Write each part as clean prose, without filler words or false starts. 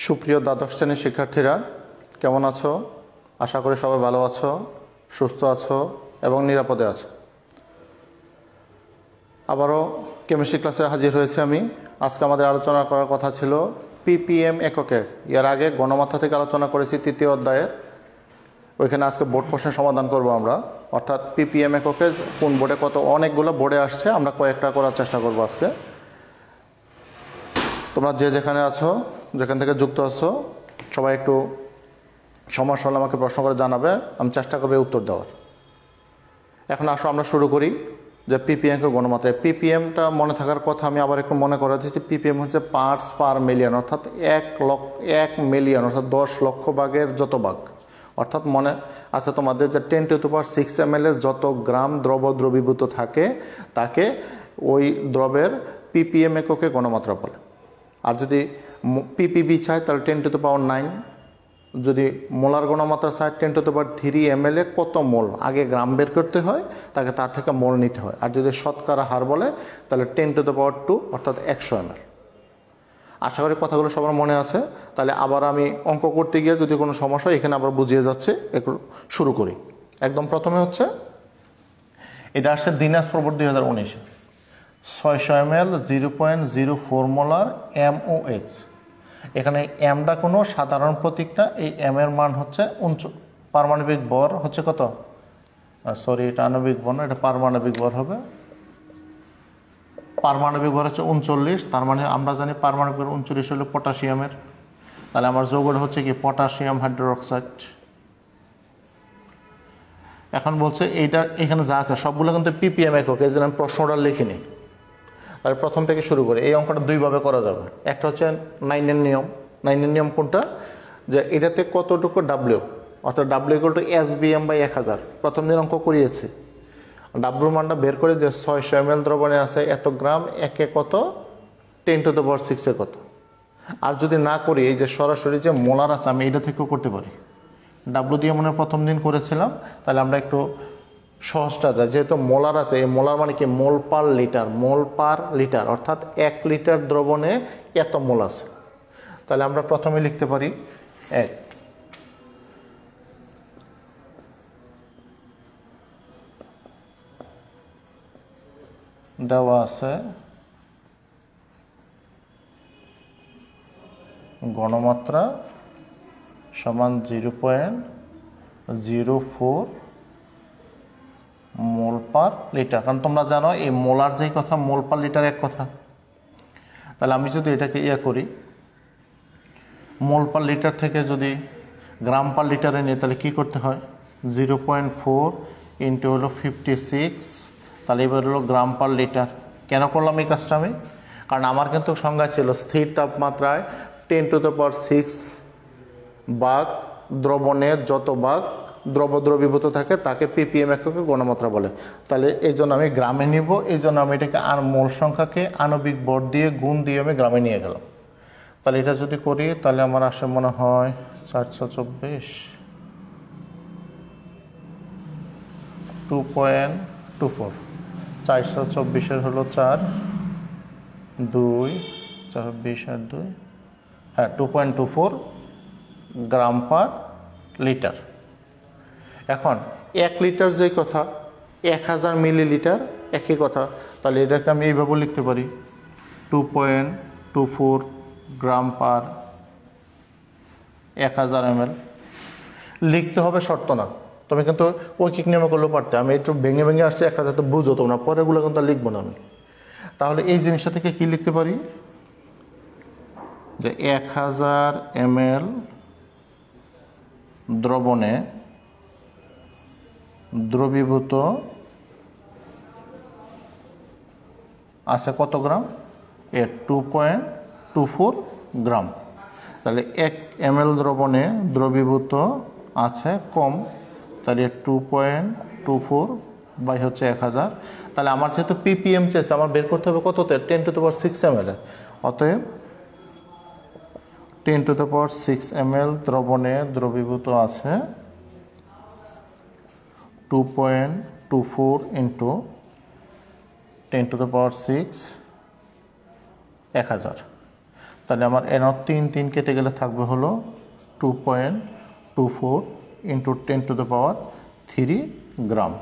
সুপ্রিয় দ্বাদশ শ্রেণীর শিক্ষার্থীরা কেমন আছো? আশা করি সবাই ভালো আছো, সুস্থ আছো এবং নিরাপদে আছো। আবারও কেমিস্ট্রি ক্লাসে হাজির হয়েছি আমি। আজকে আমাদের আলোচনা করার কথা ছিল পিপিএম এককের। এর আগে গণমাত্রা থেকে আলোচনা করেছি তৃতীয় অধ্যায়ের, ওইখানে আজকে বোর্ড প্রশ্নের সমাধান করব আমরা। অর্থাৎ পিপিএম এককে কোন বোর্ডে কত, অনেকগুলো বোর্ডে আসছে, আমরা কয়েকটা করার চেষ্টা করব আজকে। তোমরা যে যেখানে আছো, যেখান থেকে যুক্ত আছো, সবাই একটু সমস্যা হলে আমাকে প্রশ্ন করে জানাবে, আমি চেষ্টা করবো উত্তর দেওয়ার। এখন আসো আমরা শুরু করি যে পিপিএমকে গণমাত্রায়। পিপিএমটা মনে থাকার কথা আমি আবার একটু মনে করা দিচ্ছি। পিপিএম হচ্ছে পার্টস পার মিলিয়ন, অর্থাৎ 1 মিলিয়ন অর্থাৎ 10 লক্ষ ভাগের যত ভাগ। অর্থাৎ মনে আছে তোমাদের যে 10⁶ ml এর যত গ্রাম দ্রবীভূত থাকে তাকে ওই দ্রবের পিপিএম এককে গণমাত্রা বলে। আর যদি পিপিবি চাই তাহলে 10⁹, যদি মোলার গণমাত্রা চাই 10⁻³ ml কত মোল, আগে গ্রাম বের করতে হয়, তাকে তার থেকে মোল নিতে হয়। আর যদি শতকরা হার বলে তাহলে 10⁻² অর্থাৎ 100 ml। আশা করি কথাগুলো সবার মনে আছে। তাহলে আবার আমি অঙ্ক করতে গিয়ে যদি কোনো সমস্যা এখানে আবার বুঝিয়ে যাচ্ছে, একটু শুরু করি। একদম প্রথমে হচ্ছে এটা আসছে Dinajpur board 2019, 600 ml 0.04 molar MOH। এখানে এমটা কোনো সাধারণ প্রতীক না, এই এম এর মান হচ্ছে পারমাণবিক ভর হচ্ছে কত, সরি এটা আণবিক ভর না, এটা পারমাণবিক ভর হবে। পারমাণবিক ভর হচ্ছে 39, তার মানে আমরা জানি পারমাণবিক ভর 39 হলো পটাশিয়ামের। তাহলে আমার যৌগটা হচ্ছে কি পটাশিয়াম হাইড্রোক্সাইড। এখন বলছে এইটা এখানে যা আছে সবগুলো কিন্তু পিপিএম একক, এই জন্য আমি প্রশ্নটা লিখিনি। তাহলে প্রথম থেকে শুরু করে এই অঙ্কটা দুইভাবে করা যাবে। একটা হচ্ছে 9-এর নিয়ম। 9-এর নিয়ম কোনটা, যে এটাতে কতটুকু ডাব্লিউ, অর্থাৎ ডাব্লিউ = SBM/1000। প্রথম দিন অঙ্ক করিয়েছি, ডাব্লিউ মানটা বের করে যে 600 ml দ্রবণে আছে এত গ্রাম, একে কত 10⁶ কত। আর যদি না করি এই যে সরাসরি যে মোলার আছে আমি এটা থেকেও করতে পারি। ডাব্লিউ দিয়ে মনে প্রথম দিন করেছিলাম, তাহলে আমরা একটু সহজটা যায়, যেহেতু মোলার আছে, এই মোলার মানে কি মোল পার লিটার, মোল পার লিটার, অর্থাৎ 1 লিটার দ্রবণে এত মোল আছে। তাহলে আমরা প্রথমে লিখতে পারি 1, দেওয়া আছে গণমাত্রা সমান 0.04 মোল পার লিটার। কারণ তোমরা জানো এই মোলার যেই কথা, মোল পার লিটার এক কথা। তাহলে আমি যদি এটাকে করি মোল পার লিটার থেকে যদি গ্রাম পার লিটারে নিই, তাহলে কী করতে হয় 0.4 ইন্টু হলো 56, তাহলে এবার হলো গ্রাম পার লিটার। কেন করলাম এই কাজটা আমি, কারণ আমার কিন্তু সংজ্ঞা ছিল স্থির তাপমাত্রায় 10⁶ ভাগ দ্রবণের যত ভাগ দ্রবীভূত থাকে তাকে পিপিএম এককে গণমাত্রা বলে। তাহলে এই জন্য আমি গ্রামে নিব, এই জন্য আমি এটাকে আর মোল সংখ্যাকে আণবিক ভর দিয়ে গুণ দিয়ে আমি গ্রামে নিয়ে গেলাম। তাহলে এটা যদি করি তাহলে আমার আসে মনে হয় 424, 2.24, 424 হলো 4, 2, 420 আর 2, হ্যাঁ 2.24 গ্রাম পার লিটার। এখন 1 লিটার যেই কথা, 1000 মিলিলিটার একই কথা। তাহলে এটাকে আমি এইভাবে লিখতে পারি 2.24 গ্রাম পার 1000 ml। লিখতে হবে শর্ত না, তুমি কিন্তু ঐকিক নিয়মে করলেও পারতে। আমি একটু ভেঙে ভেঙে আসছি একটা যাতে বুঝো তোমরা, পরেরগুলো কিন্তু লিখবো না আমি। তাহলে এই জিনিসটা থেকে কি লিখতে পারি, যে 1000 ml দ্রবণে দ্রবীভূত আছে কত গ্রাম, 2.24 গ্রাম। তাহলে 1 ml দ্রবণে দ্রবীভূত আছে কম, তাহলে 2.24 বাই হচ্ছে 1000। তাহলে আমার যেহেতু পিপিএম চেয়েছে, আমার বের করতে হবে কততে, 10⁶ ml। অতএব 10⁶ ml দ্রবণে দ্রবীভূত আছে 2.24 ইন্টু 10⁶ 1000। তাহলে আমার এন 3 কেটে গেলে থাকবে হলো 2.24 ইন্টু 10⁻³ গ্রাম।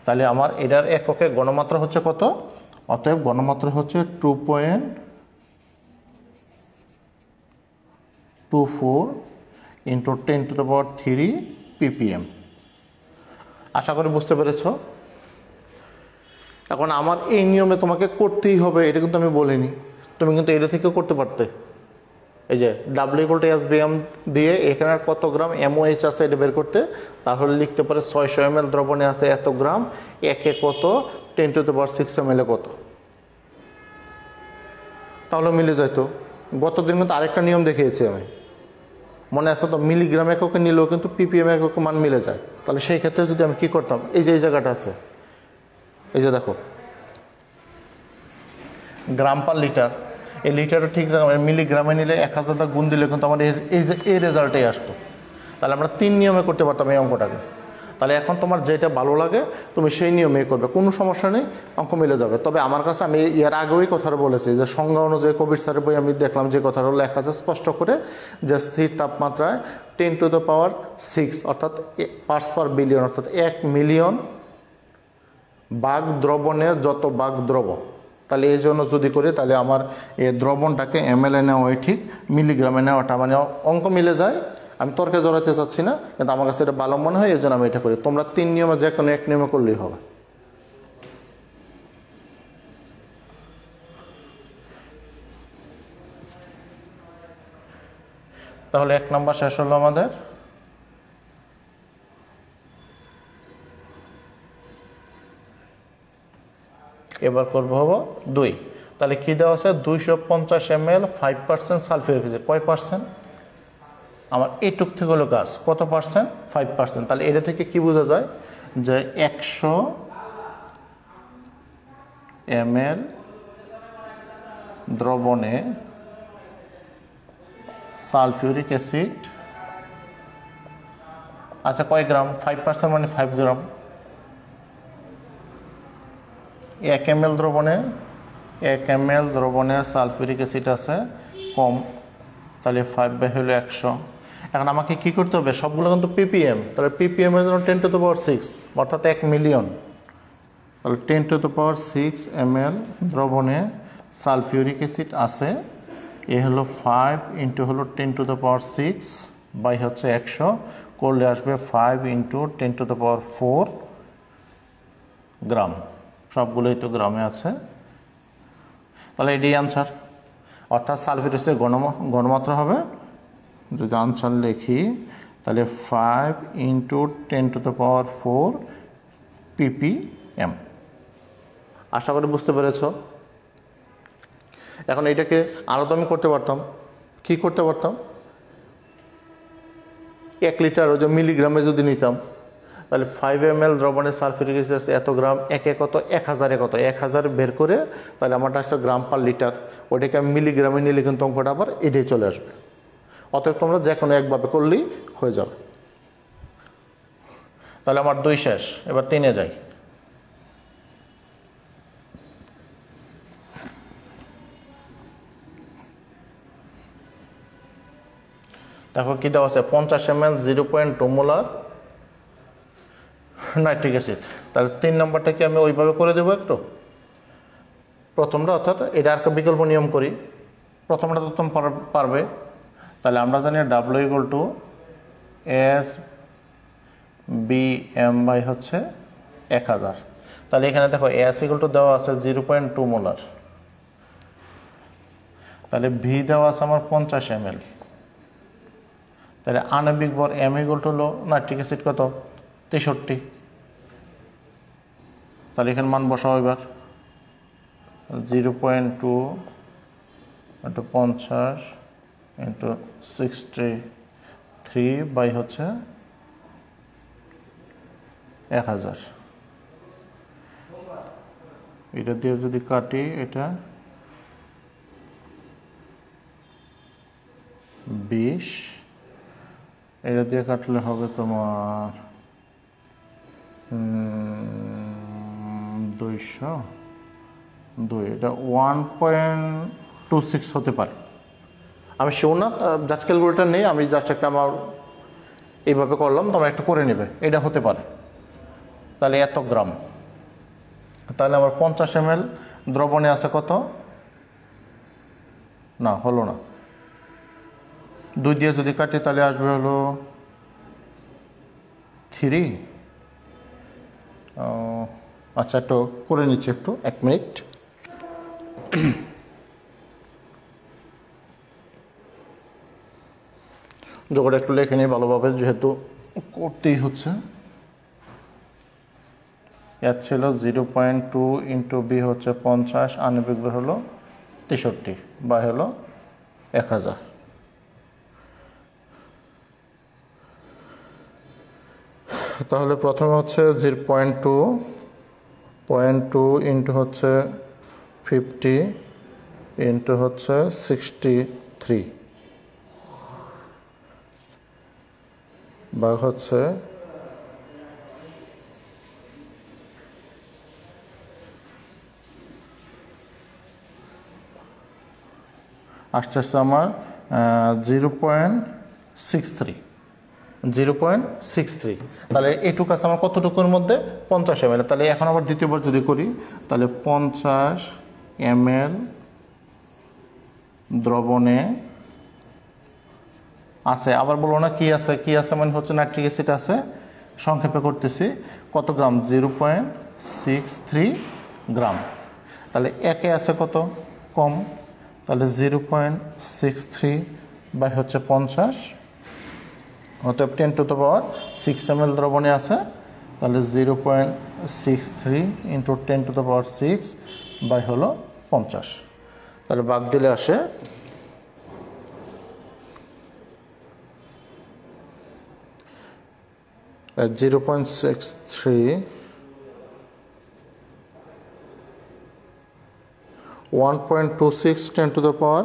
তাহলে আমার এটার এককে গণমাত্রা হচ্ছে কত? অতএব গণমাত্রা হচ্ছে 2.24 ইন্টু 10⁻³ ppm। আশা করি বুঝতে পেরেছ। এখন আমার এই নিয়মে তোমাকে করতেই হবে এটা কিন্তু আমি বলিনি, তুমি কিন্তু এটা থেকেও করতে পারতে। এই যে W=SBM দিয়ে এখানে কত গ্রাম MOH আছে এটা বের করতে, তাহলে লিখতে পারে 600 ml দ্রবণে আছে এত গ্রাম, একে কত 10⁻6 ml কত, তাহলে মিলে যাইতো। গতদিন কিন্তু আরেকটা নিয়ম দেখিয়েছি আমি, মনে আছে তো? মিলিগ্রাম এককে নিলেও কিন্তু ppm এককে মান মিলে যায়। তাহলে সেই ক্ষেত্রে যদি আমি কি করতাম, এই যে এই জায়গাটা আছে, এই যে দেখো গ্রাম পার লিটার, এই লিটারটা ঠিক মিলিগ্রামে নিলে 1000 গুণ দিলে কিন্তু আমার এই যে এই রেজাল্টেই আসতো। তাহলে আমরা 3 নিয়মে করতে পারতাম এই অঙ্কটাকে। তাহলে এখন তোমার যেটা ভালো লাগে তুমি সেই নিয়মেই করবে, কোনো সমস্যা নেই, অঙ্ক মিলে যাবে। তবে আমার কাছে আমি এর আগেই কথাটা বলেছি যে সংজ্ঞা অনুযায়ী কবির স্যারের বই আমি দেখলাম যে কথাটা লেখা আছে স্পষ্ট করে যে স্থির তাপমাত্রায় 10⁻6 অর্থাৎ পার্টস পার বিলিয়ন অর্থাৎ 1 মিলিয়ন ভাগ দ্রবণের যত ভাগ দ্রব। তাহলে এই জন্য যদি করি তাহলে আমার এই দ্রবণটাকে ml এ নেওয়াই ঠিক, মিলিগ্রামে নেওয়াটা মানে অঙ্ক মিলে যায়। আমি তর্কে জড়াতে চাচ্ছি না, কিন্তু আমার কাছে এটা ভালো মনে হয় এই জন্য আমি এটা করি। তোমরা 3 নিয়মে যে কোনো 1 নিয়মে করলেই হবে। তাহলে 1 নম্বর শেষ হলো আমাদের। এবার করবো হবো 2। তাহলে কি দেওয়া আছে? 250 ml 5% সালফিউরিক অ্যাসিড। কয় পার্সেন্ট? আমার এইটুক থেকে হলো গাছ কত পার্সেন্ট? 5%। তাহলে এটা থেকে কি বোঝা যায় যে 100 ml দ্রবণে সালফিউরিক অ্যাসিড আচ্ছা কয় গ্রাম? 5% মানে 5 গ্রাম। 1 ml দ্রবণে সালফিউরিক অ্যাসিড আছে কম, তাহলে 5 হলো 100। এখন আমাকে কি করতে হবে? সবগুলো কিন্তু ppm, তাহলে ppm এর জন্য 10⁻6 অর্থাৎ 1 মিলিয়ন। তাহলে 10⁻6 ml দ্রবণে সালফিউরিক অ্যাসিড আছে, এ হলো 5 ইন্টু হলো 10⁻6 বাই হচ্ছে 100 করলে আসবে 5 ইন্টু 10⁻4 গ্রাম। সবগুলোই তো গ্রামে আছে, তাহলে এটাই আনসার। অর্থাৎ সালফিউরিক অ্যাসিডের ঘনমাত্রা হবে, যদি আনসার লিখি তাহলে 5 ইন্টু 10⁻4 ppm। আশা করি বুঝতে পেরেছ। এখন এটাকে আরও তো আমি করতে পারতাম, কি করতে পারতাম? 1 লিটার ওই যে মিলিগ্রামে যদি নিতাম তাহলে 5 ml দ্রবণে সালফিউরিক অ্যাসিড এত গ্রাম, একে কত 1000 কত 1000 বের করে তাহলে আমারটা আসছে গ্রাম পার লিটার, ওইটাকে আমি মিলিগ্রামে নিলে কিন্তু অঙ্কটা আবার এটাই চলে আসবে। অতএব তোমরা যে কোনো একভাবে করলেই হয়ে যাবে। তাহলে আমার 2 শেষ, এবার 3-এ যাই। দেখো কি দেওয়া আছে? 50 ml 0.2 মোলার নাইট্রিক অ্যাসিড। তাহলে 3 নম্বরটাকে আমি ওইভাবে করে দেবো একটু প্রথমটা, অর্থাৎ এটা একটা বিকল্প নিয়ম করি। প্রথমটা তো তুমি পারবে। তাহলে আমরা জানি W=SBM বাই হচ্ছে 1000। তাহলে এখানে দেখো S দেওয়া আছে 0.2 মোলার, তাহলে V দেওয়া আছে আমার 50 ml। তাহলে আণবিক ভর M হলো নাইট্রিক অ্যাসিড কত? 63। তাহলে এখানে মান বসাও এবার 0.2 ইন্টু 50 ইন্টু 63 বাই হচ্ছে 1000। এটা দিয়ে যদি কাটি এটা 20, এটা দিয়ে কাটলে হবে তোমার 202, এটা 1.26 হতে পারে। আমি শিওর না, জাস্ট ক্যালকুলেটার নেই, আমি জাস্ট একটা আমার এইভাবে করলাম, তোমরা একটু করে নেবে, এটা হতে পারে। তাহলে এত গ্রাম, তাহলে আমার 50 ml দ্রবণে আছে কত, না হলো না, 2 দিয়ে যদি কাটি তাহলে আসবে হলো 3। আচ্ছা একটু করে নিচ্ছি, একটু 1 মিনিট। যোগটা একটু লেখে নিই ভালোভাবে, যেহেতু করতেই হচ্ছে। এর ছিল 0.2 ইন্টু বি হচ্ছে 50, আণবিক ভর হলো 63 বা হলো 1000। তাহলে প্রথমে হচ্ছে 0.2 ইন্টু হচ্ছে 50 ইন্টু হচ্ছে 63 বা হচ্ছে আস্তে আস্তে আমার 0.63। তাহলে এইটুকু আছে আমার কতটুকুর মধ্যে, 50 ml। তাহলে এখন আবার দ্বিতীয়বার যদি করি, তাহলে 50 ml দ্রবণে আছে, আবার বলবো না কি আছে, কি আছে মানে হচ্ছে নাইট্রিক অ্যাসিড আছে, সংক্ষেপে করতেছি, কত গ্রাম, 0.63 গ্রাম। তাহলে একে আছে কত, কম, তাহলে 0.63 বাই হচ্ছে 50, অতএব 10 টু দ্য পাওয়ার 6 ml দ্রবণে আছে, তাহলে 0.63 into 10 to the power 6 by হলো 50। তাহলে ভাগ দিলে আসে 0.63 1.26 10 to the power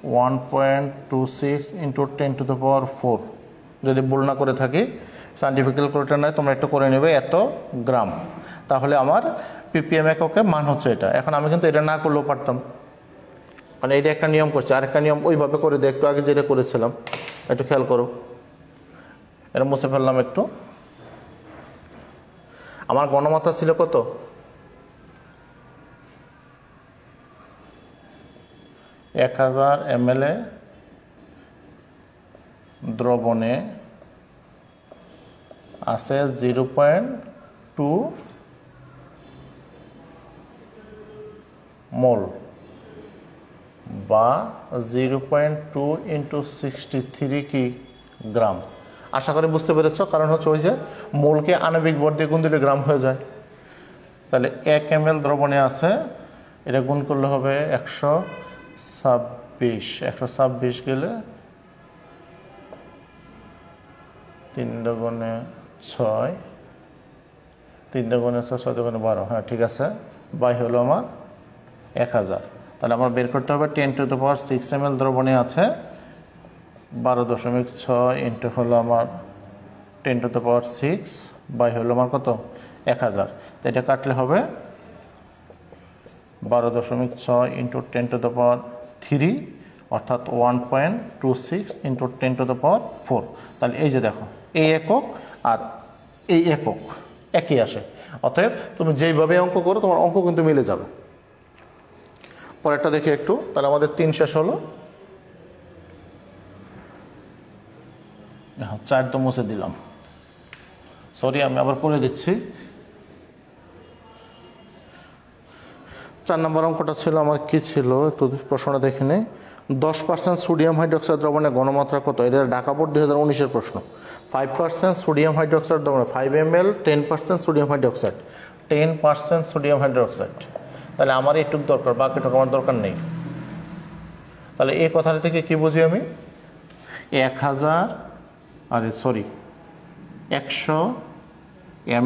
1.26 into 10 to the power 4। যদি ভুল না করে থাকি, সায়েন্টিফিক ক্যালকুলেটর নয়, তোমরা একটু করে নেবে, এত গ্রাম। তাহলে আমার ppm এককে মান হচ্ছে এটা। এখন আমি কিন্তু এটা না করলেও পারতাম, মানে এটা একটা নিয়ম করছে, আরেকটা নিয়ম ওইভাবে করে দেয়, একটু আগে যেটা করেছিলাম একটু খেয়াল করো। এটা মুছে ফেললাম একটু। আমার গণমাত্রা ছিল কত, 1000 ml দ্রবণে আছে 0.2 মোল বা 0.2 ইন্টু 63 কি গ্রাম। আশা করি বুঝতে পেরেছ, কারণ হচ্ছে ওই যে মোলকে আণবিক ভর দিয়ে গুণ দিলে গ্রাম হয়ে যায়। তাহলে 1 ml দ্রবণে আছে, এটা গুণ করলে হবে 126 গেলে 3 দুগুণে 6, 3 দুগুণে 6, 6 দুগুণে 12, হ্যাঁ ঠিক আছে, বাই হলো আমার 1000। তাহলে আমার বের করতে হবে 10 টু দ্য পাওয়ার 6 ml দ্রবণে আছে 12.6 ইন্টু হলো আমার 10 টু দ্য পাওয়ার 6 বাই হলো আমার কত, 1000। তো এটা কাটলে হবে 12.6 ইন্টু 10 টু দ্য পাওয়ার 3, অর্থাৎ 1.26 ইন্টু 10 টু দ্য পাওয়ার 4। তাহলে এই যে দেখো, এই একক আর এই একক একই আসে, অতএব তুমি যেইভাবে অঙ্ক করো তোমার অঙ্ক কিন্তু মিলে যাবে। পরেরটা দেখি একটু, তাহলে আমাদের 3 শেষ হলো। 4 তো মুছে দিলাম, সরি আমি আবার করে দিচ্ছি। 4 নম্বর অঙ্কটা ছিল আমার কি ছিল, একটু প্রশ্নটা দেখে নেই। 10% সোডিয়াম হাইড্রোক্সাইড দ্রবণের ঘনমাত্রা কত, এটা ঢাকা বোর্ড 2019-এর প্রশ্ন। 5% সোডিয়াম হাইড্রোক্সাইড দ্রবণে 5 ml 10% sodium hydroxide, 10% sodium hydroxide. তাহলে আমার এইটুকু দরকার, বাকিটুকু আমার দরকার নেই। তাহলে এই কথাটা থেকে কি বুঝি আমি, 100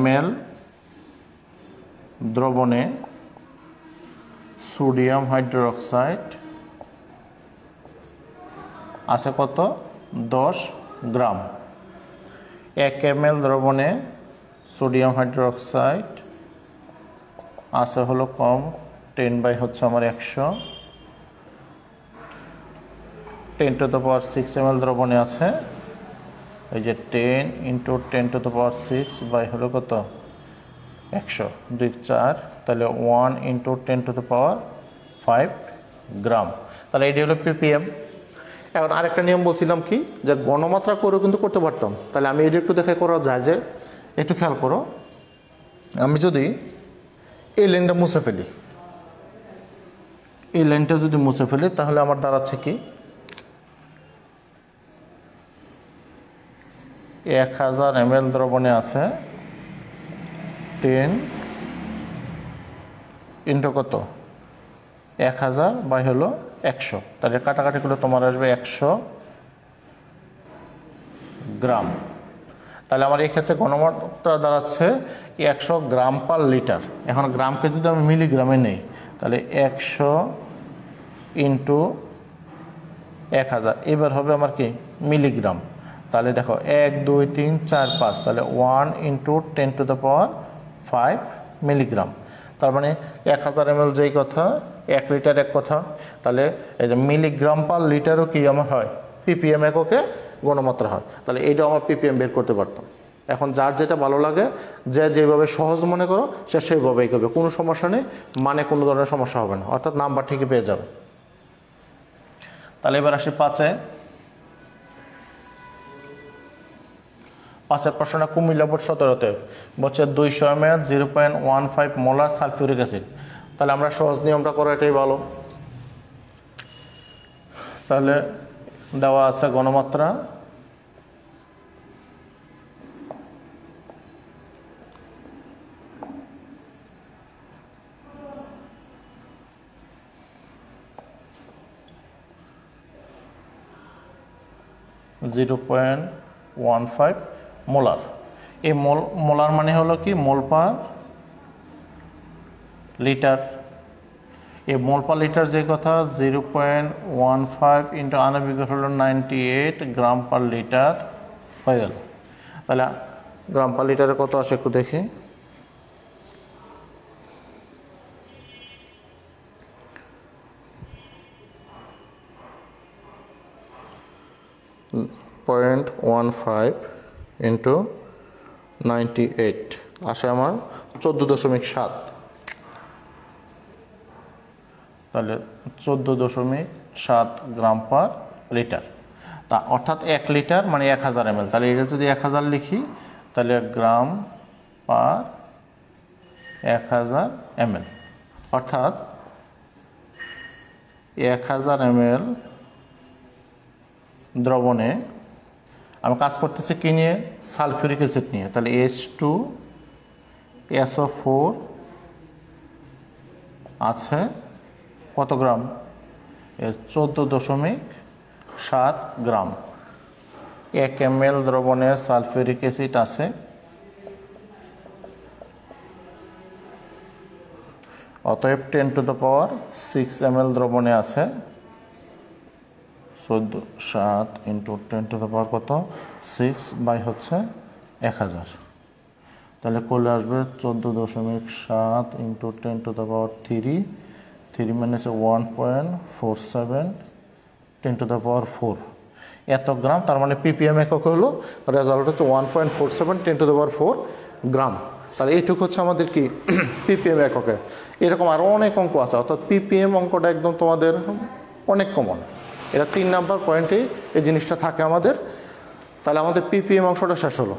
ml দ্রবণে সোডিয়াম হাইড্রোক্সাইড আছে কত, 10 গ্রাম। 1 ml দ্রবণে সোডিয়াম হাইড্রোক্সাইড আছে হলো কম 10 বাই হচ্ছে আমার 100, 10 টু দ্য পাওয়ার 6 ml দ্রবণে আছে। এই যে 10 into 10 to the power 6 by হলো কত 100, 2 4, তাহলে 1 into 10 to the power 5 gram. তাহলে এটি হলো ppm। এখন আরেকটা নিয়ম বলছিলাম কি, যে গণমাত্রা করেও কিন্তু করতে পারতাম। তাহলে আমি এটি একটু দেখে করা যায়, যে একটু খেয়াল করো, আমি যদি এই লাইনটা মুছে ফেলি, এই লাইনটা যদি মুছে ফেলি, তাহলে আমার দাঁড়াচ্ছে কি 1000 ml দ্রবণে আছে 10 ইন্টু কত 1000 বাই হলো 100, তাহলে কাটাকাটি করে তোমার আসবে 100 গ্রাম। তাহলে আমার এই ক্ষেত্রে ঘনমাত্রা দাঁড়াচ্ছে 100 গ্রাম পার লিটার। এখন গ্রামকে যদি আমি মিলিগ্রামে নেই, তাহলে 100 ইন্টু 1000, এবার হবে আমার কি মিলিগ্রাম। তাহলে দেখো 1 2 3 4 5, তাহলে 1 into 10 to the power 5 milligram. তার মানে 1000 ml যেই কথা, 1 লিটার এক কথা, তাহলে এই যে মিলিগ্রাম পার লিটারও কি আমার হয় ppm এককে গণমাত্রা হয়। তাহলে এইটাও আমার ppm বের করতে পারতাম। এখন যার যেটা ভালো লাগে, যে যেভাবে সহজ মনে করো সে সেইভাবেই করবে, কোনো সমস্যা নেই, মানে কোনো ধরনের সমস্যা হবে না, অর্থাৎ নাম্বার ঠিকই পেয়ে যাবে। তাহলে এবার আসি 5-এ। 5-এর প্রশ্নটা কুমিল্লা বোর্ড 17-তে বলছে 200 ml 0.15 মোলার সালফিউরিক অ্যাসিড। তাহলে আমরা সহজ নিয়মটা করো, এটাই ভালো। তাহলে দেওয়া আছে ঘনমাত্রা, .15 মোলার। এই মোলার মানে হলো কি মোল পার লিটার। এই মোল পার লিটার যে কথা 0.15 ইন্টু আণবিক হলো 98 গ্রাম পার লিটার হয়ে গেল। তাহলে গ্রাম পার লিটারে কত আসে একটু দেখি। .15 ইন্টু 98 আসে আমার 14.7, তাহলে 14.7 গ্রাম পার লিটার। তা অর্থাৎ 1 লিটার মানে 1000 ml। তাহলে এটা যদি 1000 লিখি, তাহলে গ্রাম পার 1000 ml, অর্থাৎ 1000 ml দ্রবণে আমি কাজ করতেছি কি নিয়ে, সালফিউরিক অ্যাসিড নিয়ে। তাহলে H2SO4 আছে কত গ্রাম, 14.7 গ্রাম। 1 ml দ্রবণে সালফিউরিক অ্যাসিড আছে অতএব 10 টু দ্য পাওয়ার 6 ml দ্রবণে আছে 14.7 ইন্টু 10 টু দ্য পাওয়ার কত 6 বাই হচ্ছে 1000। তাহলে করলে আসবে 14.7 ইন্টু 10 টু দ্য পাওয়ার 3 মানে হচ্ছে 1.47 10 টু দ্য পাওয়ার 4 এত গ্রাম। তার মানে ppm একক হলো, রেজাল্ট হচ্ছে 1.47 10 টু দ্য পাওয়ার 4 গ্রাম। তাহলে এইটুকু হচ্ছে আমাদের কি ppm এককে। এরকম আরও অনেক অঙ্ক আছে, অর্থাৎ ppm অঙ্কটা একদম তোমাদের অনেক কমন। এটা 3 নাম্বার পয়েন্টে এই জিনিসটা থাকে আমাদের। তাহলে আমাদের ppm অংশটা শেষ হলো।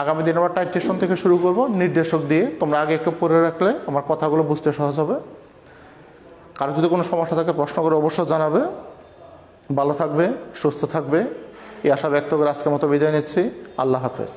আগামী দিন আমরা টাইট্রেশন থেকে শুরু করব নির্দেশক দিয়ে। তোমরা আগে একটু পড়ে রাখলে আমার কথাগুলো বুঝতে সহজ হবে। কারো যদি কোনো সমস্যা থাকে প্রশ্ন করে অবশ্যই জানাবে। ভালো থাকবে, সুস্থ থাকবে, এই আশা ব্যক্ত করে আজকের মতো বিদায় নিচ্ছি। আল্লাহ হাফেজ।